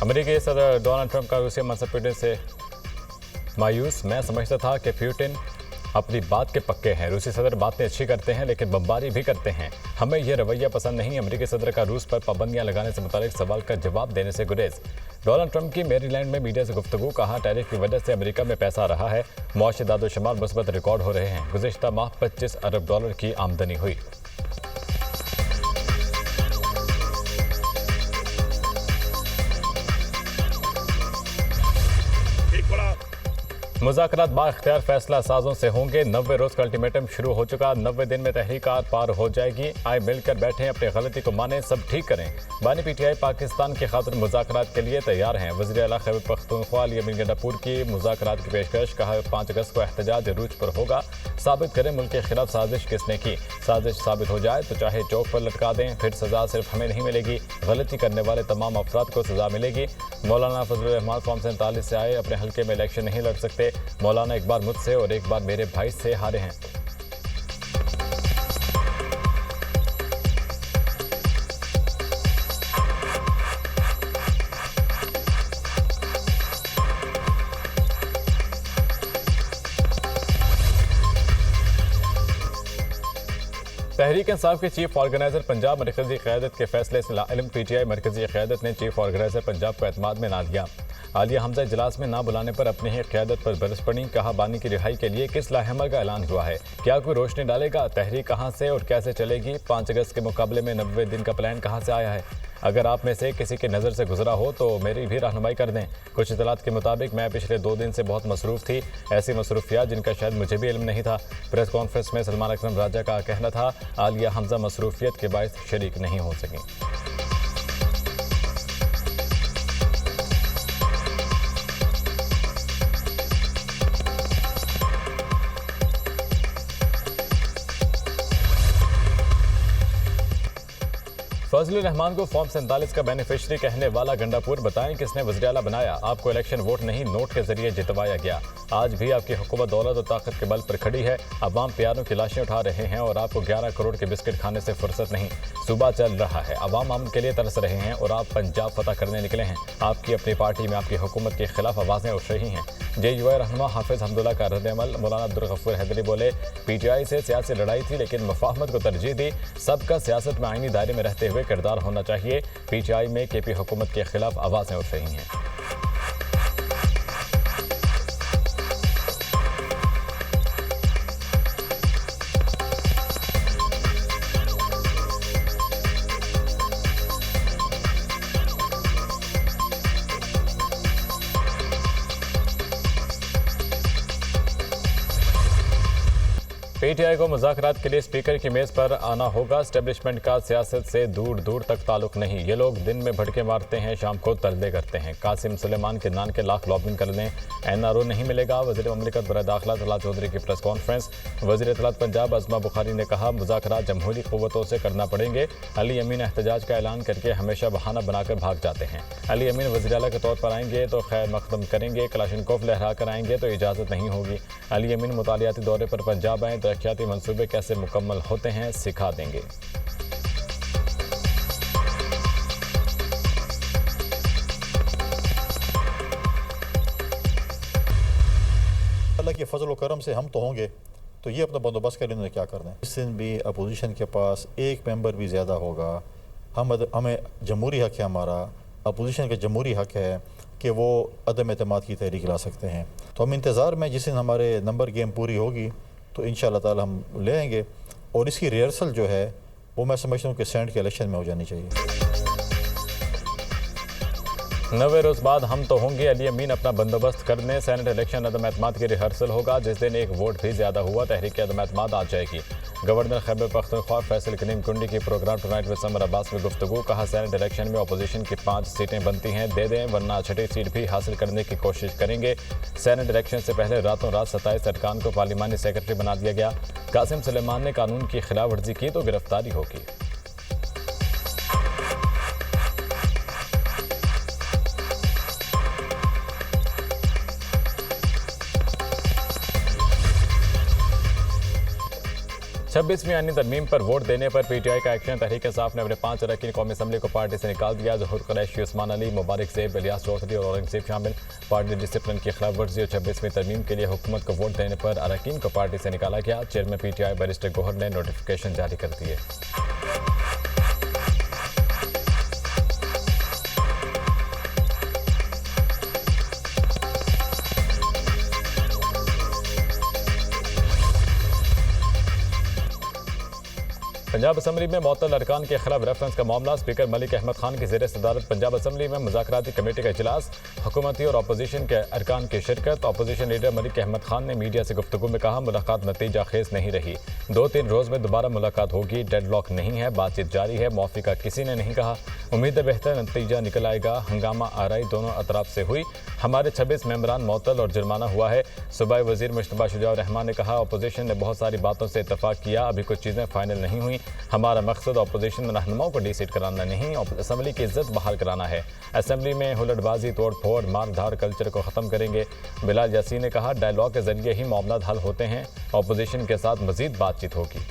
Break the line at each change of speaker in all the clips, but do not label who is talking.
अमेरिकी सदर Donald Trump का रूसी मनसब पीटने से मायूस। मैं समझता था कि पुतिन अपनी बात के पक्के हैं। रूसी सदर बातें अच्छी करते हैं लेकिन बमबारी भी करते हैं। हमें यह रवैया पसंद नहीं। अमेरिकी सदर का रूस पर पाबंदियां लगाने से मुतालिक सवाल का जवाब देने से गुरेज। डोनाल्ड ट्रंप की मैरीलैंड में मीडिया से गुफ्तगू। कहा, टैरिफ की वजह से अमेरिका में पैसा आ रहा है। मुआशी दादोशुमार मुस्बत रिकॉर्ड हो रहे हैं। गुज़िश्ता माह $25 अरब की आमदनी हुई। मुज़ाकरात बाइख्तियार फैसला साजों से होंगे। 90 रोज का अल्टीमेटम शुरू हो चुका। 90 दिन में तहरीकात पार हो जाएगी। आए मिलकर बैठें, अपनी गलती को माने, सब ठीक करें। बानी पीटीआई पाकिस्तान की खातिर मुज़ाकरात के लिए तैयार हैं। वज़ीर आला खैबर पख्तूनख्वा अली अमीन गंडापुर की मुज़ाकरात की पेशकश। कहा, 5 अगस्त को एहतजाज अरूज पर होगा। साबित करें मुल्क के खिलाफ साजिश किसने की। साजिश साबित हो जाए तो चाहे चौक पर लटका दें, फिर सजा सिर्फ हमें नहीं मिलेगी, गलती करने वाले तमाम अफराद को सजा मिलेगी। मौलाना फजलुर रहमान फॉर्म 47 से आए, अपने हल्के में इलेक्शन नहीं लड़ सकते। मौलाना एक बार मुझसे और एक बार मेरे भाई से हारे हैं। तहरीक इंसाफ के चीफ ऑर्गेनाइजर पंजाब मरकजी क़यादत के फैसले से लाइल्म। पीटीआई मरकजी क़यादत ने चीफ ऑर्गेनाइजर पंजाब को एतमाद में ना लिया। आलिया हमजा इजलास में ना बुलाने पर अपनी ही क़यादत पर बरस पड़ी। कहा, बानी की रिहाई के लिए किस लाहमल का ऐलान हुआ है? क्या कोई रोशनी डालेगा? तहरीक कहाँ से और कैसे चलेगी? 5 अगस्त के मुकाबले में 90 दिन का प्लान कहाँ से आया है? अगर आप में से किसी की नज़र से गुजरा हो तो मेरी भी रहनुमाई कर दें। कुछ इतलात के मुताबिक मैं पिछले 2 दिन से बहुत मसरूफ़ थी। ऐसी मसरूफियात जिनका शायद मुझे भी इल्म नहीं था। प्रेस कॉन्फ्रेंस में सलमान अकरम राजा का कहना था, आलिया हमजा मसरूफियत के बायस शरीक नहीं हो सकें। फजलुर रहमान को फॉर्म 47 का बेनिफिशरी कहने वाला गंडापुर। बताएं किसने वज़ीर आला बनाया? आपको इलेक्शन वोट नहीं, नोट के जरिए जितवाया गया। आज भी आपकी हुकूमत दौलत और ताकत के बल पर खड़ी है। अवाम प्यारों की लाशें उठा रहे हैं और आपको 11 करोड़ के बिस्किट खाने से फुर्सत नहीं। सूबा चल रहा है, अवाम अमन के लिए तरस रहे हैं और आप पंजाब फतह करने निकले हैं। आपकी अपनी पार्टी में आपकी हुकूमत के खिलाफ आवाज़ें उठ रही हैं। JUI रहनुमा हाफिज हमदुल्ला का रद्द-ए-अमल। मौलाना अब्दुल गफूर हैदरी बोले, पीटीआई से सियासी लड़ाई थी लेकिन मुफाहमत को तरजीह दी। सबका सियासत में आईनी दायरे में रहते हुए किरदार होना चाहिए। पीटीआई में केपी हुकूमत के खिलाफ आवाज़ें उठ रही हैं। पीटीआई को मुज़ाकरात के लिए स्पीकर की मेज़ पर आना होगा। एस्टेब्लिशमेंट का सियासत से दूर दूर तक ताल्लुक नहीं। ये लोग दिन में भड़के मारते हैं, शाम को तलबे करते हैं। कासिम सुलेमान के नान के लाख लॉबिंग कर लें, NRO नहीं मिलेगा। वज़ीर ममलिकत बराए दाखिला तलहात चौधरी की प्रेस कॉन्फ्रेंस। वज़ीर इत्तलात पंजाब अज़मा बुखारी ने कहा, मुज़ाकरात जमहूरी क़ुव्वतों से करना पड़ेंगे। अली अमीन एहतजाज का ऐलान करके हमेशा बहाना बनाकर भाग जाते हैं। अली अमीन वज़ीर आला के तौर पर आएंगे तो खैर मकदम करेंगे, कलाशनकोफ लहरा कर आएंगे तो इजाज़त नहीं होगी। अली अमीन मुतालियाती दौरे पर पंजाब आएँ, तरक्याती मंसूबे कैसे मुकम्मल होते हैं सिखा देंगे।
अल्लाह के फजल व करम से हम तो होंगे, तो ये अपना बंदोबस्त कर इन्होंने क्या करना है। इस दिन भी अपोजिशन के पास एक मेंबर भी ज़्यादा होगा। हमें जमहूरी हक़ है, हमारा अपोजिशन का जमहूरी हक़ है कि वो अदम एतमाद की तहरीक ला सकते हैं। तो हम इंतज़ार में जिस दिन हमारे नंबर गेम पूरी होगी तो इंशाअल्लाह ताला हम ले आएंगे। और इसकी रिहर्सल जो है वो मैं समझता हूँ कि सेनेट के इलेक्शन में हो जानी चाहिए।
90 रोज बाद हम तो होंगे। अली अमीन अपना बंदोबस्त करने। सेनेट इलेक्शन अदम एतमाद की रिहर्सल होगा। जिस दिन एक वोट भी ज्यादा हुआ, तहरीक अदम एतमाद आ जाएगी। गवर्नर खैबर पख्तूनख्वा फैसल करीम कुंडी की programme tonight with Samar Abbas में गुफ्तगू। कहा, सेनेट इलेक्शन में अपोजिशन की 5 सीटें बनती हैं, दे दें, वरना 6ठी सीट भी हासिल करने की कोशिश करेंगे। सेनेट इलेक्शन से पहले रातों रात 27 अरकान को पार्लिमानी सेक्रेटरी बना दिया गया। कासिम सुलेमान ने कानून की खिलाफ वर्जी की तो गिरफ्तारी होगी। 26वीं आईनी तरमीम पर वोट देने पर पीटीआई का एक्शन। तहरीक इंसाफ ने अपने 5 अरकान कौमी असम्बली को पार्टी से निकाल दिया। ज़हूर कुरैशी, उस्मान अली, मुबारक ज़ेब, इलियास चौधरी और औरंगज़ेब शामिल। पार्टी डिसिप्लिन की खिलाफ वर्जी और 26वीं तरमीम के लिए हुकूमत को वोट देने पर अरकान को पार्टी से निकाला गया। चेयरमैन पीटीआई बैरिस्टर गौहर ने नोटिफिकेशन जारी कर दिए। पंजाब असम्बली में मुअत्तल अरकान के खिलाफ रेफरेंस का मामला। स्पीकर मलिक अहमद खान की ज़ेर सदारत पंजाब असम्बली में मुज़ाकराती कमेटी का इजलास। हुकूमती और अपोजिशन के अरकान की शिरकत। अपोजिशन लीडर मलिक अहमद खान ने मीडिया से गुफ्तगू में कहा, मुलाकात नतीजा खेज नहीं रही। 2-3 रोज़ में दोबारा मुलाकात होगी। डेडलॉक नहीं है, बातचीत जारी है। मौफ़िका किसी ने नहीं कहा। उम्मीद है बेहतर नतीजा निकल आएगा। हंगामा आराई दोनों अतराफ से हुई। हमारे 26 मेंबरान मुअत्तल और जुर्माना हुआ है। सूबाई वज़ीर मुश्तबा शुजाउर रहमान ने कहा, अपोजिशन ने बहुत सारी बातों से इत्तफाक किया, अभी कुछ चीज़ें फाइनल नहीं हुई। हमारा मकसद अपोजिशन रहनुमाओं को डीसीट कराना नहीं, असम्बली की इज्जत बहाल कराना है। असम्बली में हुलड़बाजी, तोड़ फोड़, मार धाड़ कल्चर को ख़त्म करेंगे। बिलाल यासीन ने कहा, डायलॉग के जरिए ही मामला हल होते हैं। अपोजिशन के साथ मजीद बातचीत होगी।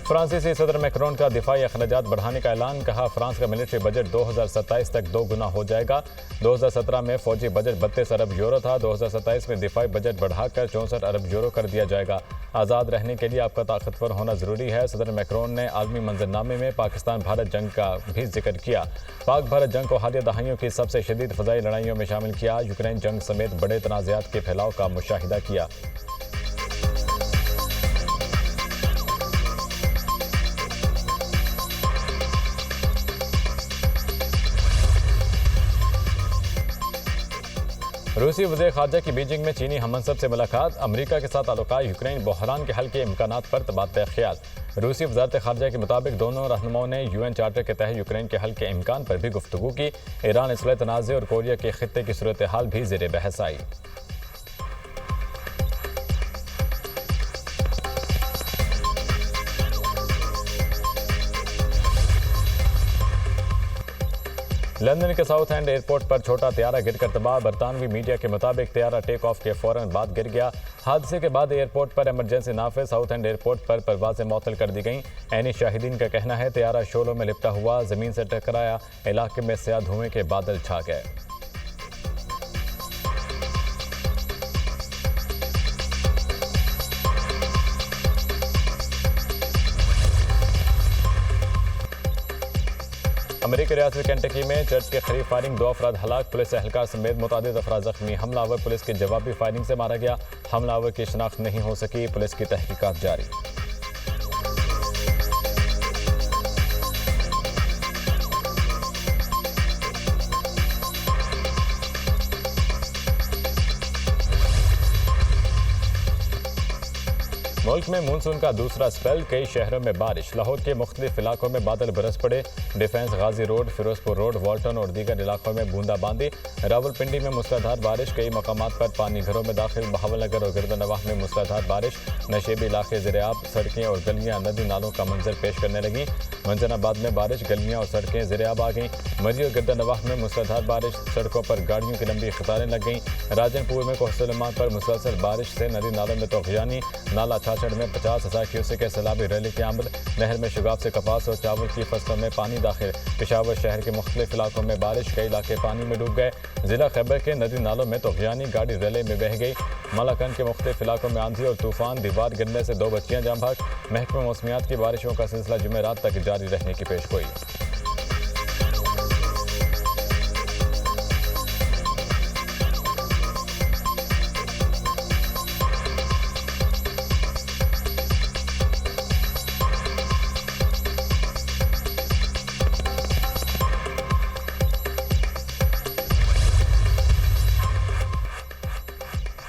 फ्रांसीसी सदर मैक्रोन का दिफाई अखराजात बढ़ाने का ऐलान। कहा, फ्रांस का मिलिट्री बजट 2027 तक 2 गुना हो जाएगा। 2017 में फौजी बजट 32 अरब यूरो था। 2027 में दिफाई बजट बढ़ाकर 64 अरब यूरो कर दिया जाएगा। आज़ाद रहने के लिए आपका ताकतवर होना ज़रूरी है। सदर मैक्रोन ने आलमी मंजरनामे में पाकिस्तान भारत जंग का भी जिक्र किया। पाक भारत जंग को हालिया दहाइयों की सबसे शदीद फ़ज़ाई लड़ाइयों में शामिल किया। यूक्रेन जंग समेत बड़े तनाज़ात के फैलाव का मुशाहिदा किया। रूसी वज़ीर ख़ारजा की बीजिंग में चीनी हममंसब से मुलाकात। अमरीका के साथ ताल्लुकात, यूक्रेन बहरान के हल के इम्कानात पर तबादला ख्याल। रूसी वज़ारत ख़ारजा के मुताबिक दोनों रहनुमाओं ने UN चार्टर के तहत यूक्रेन के हल के इम्कान पर भी गुफ्तगू की। ईरान, इसराइल तनाज़े और कोरिया के खित्ते की सूरत हाल भी ज़ेर बहस आई। लंदन के साउथ एंड एयरपोर्ट पर छोटा त्यारा गिरकर तबाह। बरतानवी मीडिया के मुताबिक त्यारा टेक ऑफ के फौरन बाद गिर गया। हादसे के बाद एयरपोर्ट पर इमरजेंसी नाफिज। साउथ एंड एयरपोर्ट पर परवाजें मअतल कर दी गईं। ऐनी शाहिदीन का कहना है, त्यारा शोलों में लिपटा हुआ ज़मीन से टकराया। इलाके में स्याह धुएं के बादल छा गए। अमेरिकी रियासत केंटकी में चर्च के करीब फायरिंग, 2 अफराद हलाक। पुलिस एहलकार समेत मुतादिद अफराद जख्मी। हमलावर पुलिस की जवाबी फायरिंग से मारा गया। हमलावर की शनाख्त नहीं हो सकी। पुलिस की तहकीकात जारी। मुल्क में मानसून का दूसरा स्पेल, कई शहरों में बारिश। लाहौर के मुख्तलिफ इलाकों में बादल बरस पड़े। डिफेंस, गाजी रोड, फिरोजपुर रोड, वाल्टन और दीगर इलाकों में बूंदाबांदी। रावलपिंडी में मूसलाधार बारिश, कई मकामात पर पानी घरों में दाखिल। बहावलनगर और गिरदनवाह में मूसलाधार बारिश। नशेबी इलाके ज़ेर-ए-आब, सड़कें और गलियां नदी नालों का मंजर पेश करने लगी। मंजनाबाद में बारिश, गलियां और सड़कें ज़ेर-ए-आब आ गईं। मरी और गिरदनवाह में मूसलाधार बारिश, सड़कों पर गाड़ियों की लंबी कतारें लग गईं। राजनपुर में कोहसलमान पर मुसलसल बारिश से नदी नालों में तोग़यानी। नाला छाछड़ में 50,000 क्यूसेक के सैलाबी रैली की आमद। नहर में शुगाब से कपास और चावल की फसलों में पानी दाखिल। पेशावर शहर के मुख्तलिफ इलाकों में बारिश, कई इलाके पानी में डूब गए। जिला खैबर के नदी नालों में तोग़यानी, गाड़ी रैले में बह गई। मलाकन के मुख्तलिफ इलाकों में आंधी और तूफान, दीवार गिरने से 2 बच्चियां जाँ भाग। महकमा मौसमियात की बारिशों का सिलसिला जुमेरात तक जारी रहने की पेशगोई।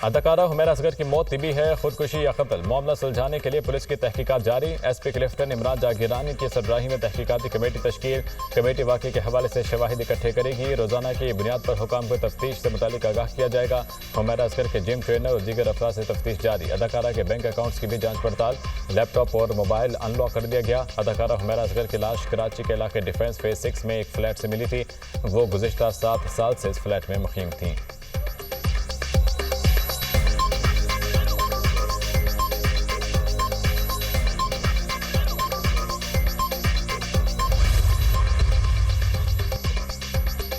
अदाकारा हुमैरा असगर की मौत तिबी है, खुदकुशी या कत्ल। मामला सुलझाने के लिए पुलिस की तहकीकात जारी। एसपी क्लिफ्टन इमरान जागीरानी की सरबराही में तहकीकाती कमेटी तश्कील। कमेटी वाक़े के हवाले से शवाहिद इकट्ठे करेगी। रोजाना की बुनियाद पर हुकाम को तफ्तीश से मुतालिक आगाह किया जाएगा। हुमैरा असगर के जिम ट्रेनर और दीगर अफराद से तफ्तीश जारी। अदाकारा के बैंक अकाउंट्स की भी जाँच पड़ताल। लैपटॉप और मोबाइल अनलॉक कर दिया गया। अदाकारा हुमैरा असगर की लाश कराची के इलाके डिफेंस फेज 6 में एक फ्लैट से मिली थी। वो गुज़िश्ता 7 साल से इस फ्लैट में मुकीम थी।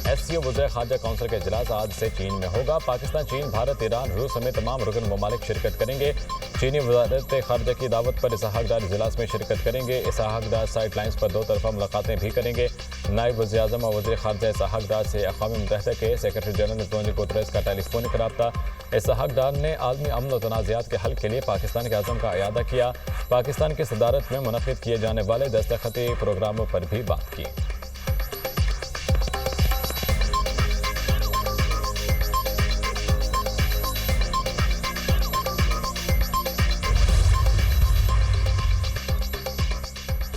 एससीओ वज़ीर ख़ारजा काउंसिल का इजलास आज से चीन में होगा। पाकिस्तान, चीन, भारत, ईरान, रूस समेत तमाम रुकन ममालिक शिरकत करेंगे। चीनी वज़ारत ख़ारजा की दावत पर इसहाक़दार इजलास में शिरकत करेंगे। इसहाक़दार साइड लाइन्स पर 2 तरफ़ा मुलाकातें भी करेंगे। नायब वज़ीर आज़म और वज़ीर ख़ारजा इसहाक़दार से अक़वाम मुत्तहिदा के सेक्रेटरी जनरल अंटोनियो गुतरेस का टेलीफोनिक रब्ता। इसहाक़दार ने आलमी अमन और तनाज़ात के हल के लिए पाकिस्तान के अज़म का इयादा किया। पाकिस्तान की सदारत में मुनक़िद किए जाने वाले दस्तखती प्रोग्रामों पर भी बात की।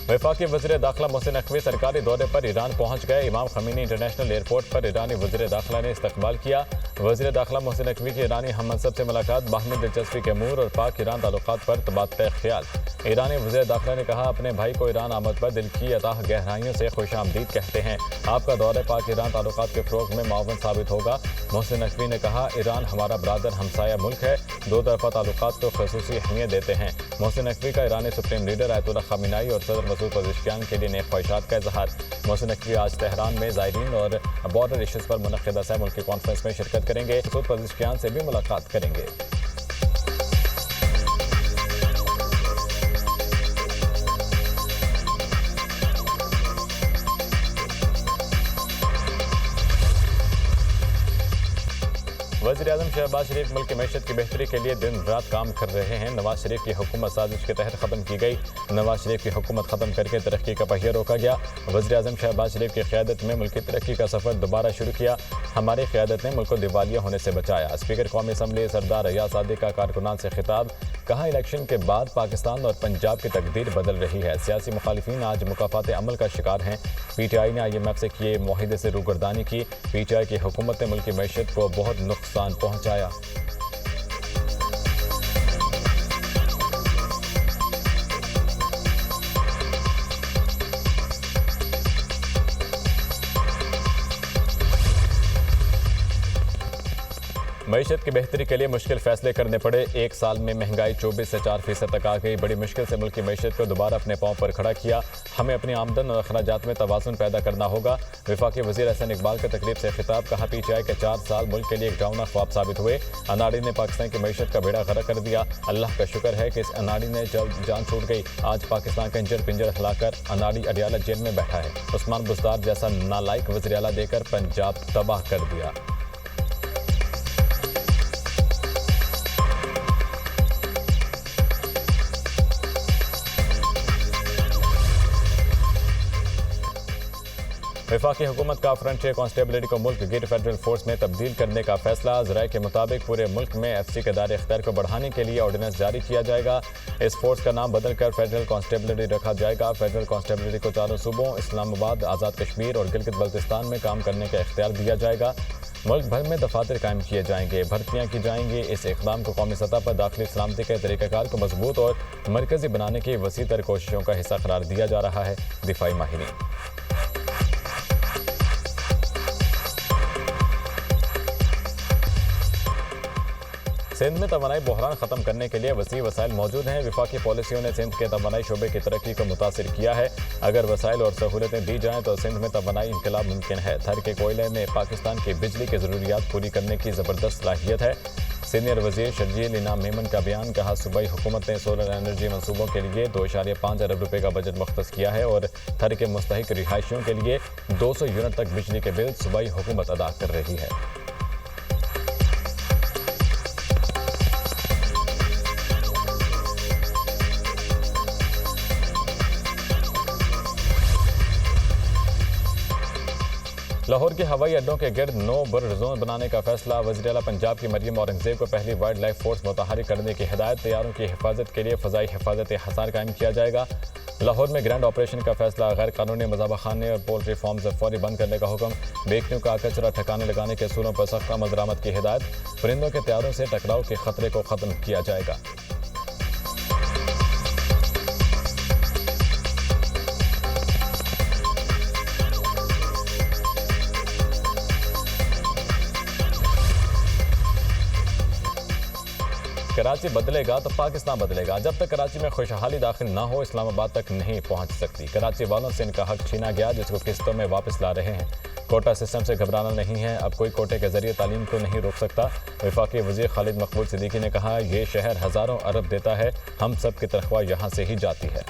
वफाकी वज़ीर दाखिला मोहसिन नकवी सरकारी दौरे पर ईरान पहुंच गए। इमाम खमीनी इंटरनेशनल एयरपोर्ट पर ईरानी वज़ीर दाखिला ने इस्तकबाल किया। वज़ीर दाखिला मोहसिन नकवी की ईरानी हम मनसब से मुलाकात। बाहमी दिलचस्पी के अमूर और पाक ईरान ताल्लुकात पर तबादला ख्याल। ईरानी वज़ीर दाखिला ने कहा, अपने भाई को ईरान आमद पर दिल की अताह गहराइयों से खुशामदीद कहते हैं। आपका दौरे पाक ईरान ताल्लुकात के फ़रोग़ में मुआवन साबित होगा। मोहसिन नकवी ने कहा, ईरान हमारा बरादर हमसाया मुल्क है, 2 तरफ़ा ताल्लुकात को ख़ुसूसी अहमियत देते हैं। मोहसिन नकवी का ईरानी सुप्रीम लीडर आयतुल्लाह ख़ामेनी और सदर मसूद पज़ेश्कियान के लिए नेक ख्वाहिशात का इजहार। मोहसिन नकवी आज तेहरान में ज़ायरीन और बॉर्डर इशूज़ पर मुनक़िदा सह मुल्की कॉन्फ्रेंस में शिरकत करेंगे। मसूद पज़ेश्कियान से भी मुलाकात करेंगे। वज़ीर आज़म शहबाज शरीफ मुल्क की मैशत की बेहतरी के लिए दिन रात काम कर रहे हैं। नवाज शरीफ की हुकूमत साजिश के तहत ख़त्म की गई। नवाज शरीफ की हुकूमत ख़त्म करके तरक्की का पहिया रोका गया। वज़ीर आज़म शहबाज शरीफ की क़यादत में मुल्क की तरक्की का सफ़र दोबारा शुरू किया। हमारी क़यादत ने मुल्क को दिवालिया होने से बचाया। स्पीकर कौमी असम्बली सरदार अयाज सादिक का कारकुनान से खिताब। कहा, इलेक्शन के बाद पाकिस्तान और पंजाब की तकदीर बदल रही है। सियासी मुखालिफिन आज मुकाफ़ात अमल का शिकार हैं। PTI ने IMF से किए मुआहिदे से रूगर्दानी की। PTI की हुकूमत ने मुल्क की मैशत को बहुत नुकसान पहुँचाया। मईशत की बेहतरी के लिए मुश्किल फैसले करने पड़े। 1 साल में महंगाई 24 से 4% तक आ गई। बड़ी मुश्किल से मुल्क की मईशत को दोबारा अपने पांव पर खड़ा किया। हमें अपनी आमदन और अखराजात में तवाज़ुन पैदा करना होगा। वफाकी वज़ीर एहसन इकबाल के तकरीब से खिताब। कहा, PTI के 4 साल मुल्क के लिए एक डरावना ख्वाब साबित हुए। अनाड़ी ने पाकिस्तान की मईशत का बेड़ा गर्क कर दिया। अल्लाह का शुक्र है कि इस अनाड़ी ने जब जान छूट गई। आज पाकिस्तान का इंजर पिंजर हिलाकर अनाड़ी अडियाला जेल में बैठा है। उस्मान बुज़दार जैसा नालायक वज़ीर आला देकर पंजाब तबाह कर दिया। वफाकी हुकूमत का फ्रंटियर कांस्टेबलिटी को मुल्क गिर फेडरल फोर्स में तब्दील करने का फैसला। ज़राए के मुताबिक पूरे मुल्क में FC के दायरे इख्तियार को बढ़ाने के लिए ऑर्डिनेंस जारी किया जाएगा। इस फोर्स का नाम बदलकर फेडरल कांस्टेबलिटी रखा जाएगा। फेडरल कांस्टेबलिटी को 4 सूबों इस्लामाबाद, आज़ाद कश्मीर और गिलगित बल्तिस्तान में काम करने का इख्तियार दिया जाएगा। मुल्क भर में दफातर कायम किए जाएंगे, भर्तियाँ की जाएंगी। इस इक़दाम को कौमी सतह पर दाखिली सलामती के तरीक़ाकार को मजबूत और मरकज़ी बनाने की वसी तर कोशिशों का हिस्सा करार दिया जा रहा है। दिफाई माहिरीन। सिंध में तवानाई बहरान ख़त्म करने के लिए वसी वसाइल मौजूद हैं। वफाकी पॉलिसियों ने सिंध के तवानाई शोबे की तरक्की को मुतासिर किया है। अगर वसाइल और सहूलतें दी जाएँ तो सिंध में तवानाई इनकलाब मुमकिन है। थर के कोयले में पाकिस्तान की बिजली की ज़रूरियात पूरी करने की ज़बरदस्त सलाहियत है। सीनियर वज़ीर शर्जील इनाम मेमन का बयान। कहा, सूबाई हुकूमत ने सोलर एनर्जी मनसूबों के लिए 2.5 अरब रुपये का बजट मुख्तस किया है और थर के मुस्तहिक रिहायशियों के लिए 200 यूनिट तक बिजली के बिल सूबाई हुकूमत अदा कर रही है। लाहौर के हवाई अड्डों के गिर्द नो बर्ड जोन बनाने का फैसला। वज़ीर-ए-आला पंजाब की मरियम औरंगजेब को पहली वाइल्ड लाइफ फोर्स मुतहरिक करने की हिदायत। तैयारों की हिफाजत के लिए फ़ज़ाई हिफाजत हसार कायम किया जाएगा। लाहौर में ग्रैंड ऑपरेशन का फैसला। गैर कानूनी मज़ाबा खाने और पोल्ट्री फार्म्स फौरी बंद करने का हुक्म। बेकरियों का कचरा ठिकाने लगाने के असूलों पर सख्त अमल दरामद की हिदायत। परिंदों के तैयारों से टकराव के खतरे को ख़त्म किया जाएगा। कराची बदलेगा तो पाकिस्तान बदलेगा। जब तक कराची में खुशहाली दाखिल ना हो, इस्लामाबाद तक नहीं पहुंच सकती। कराची वालों से इनका हक छीना गया, जिसको किस्तों में वापस ला रहे हैं। कोटा सिस्टम से घबराना नहीं है, अब कोई कोटे के जरिए तालीम को नहीं रोक सकता। वफाकी वज़ीर खालिद मकबूल सिद्दीकी ने कहा, ये शहर हज़ारों अरब देता है, हम सब की तनख्वाह यहाँ से ही जाती है।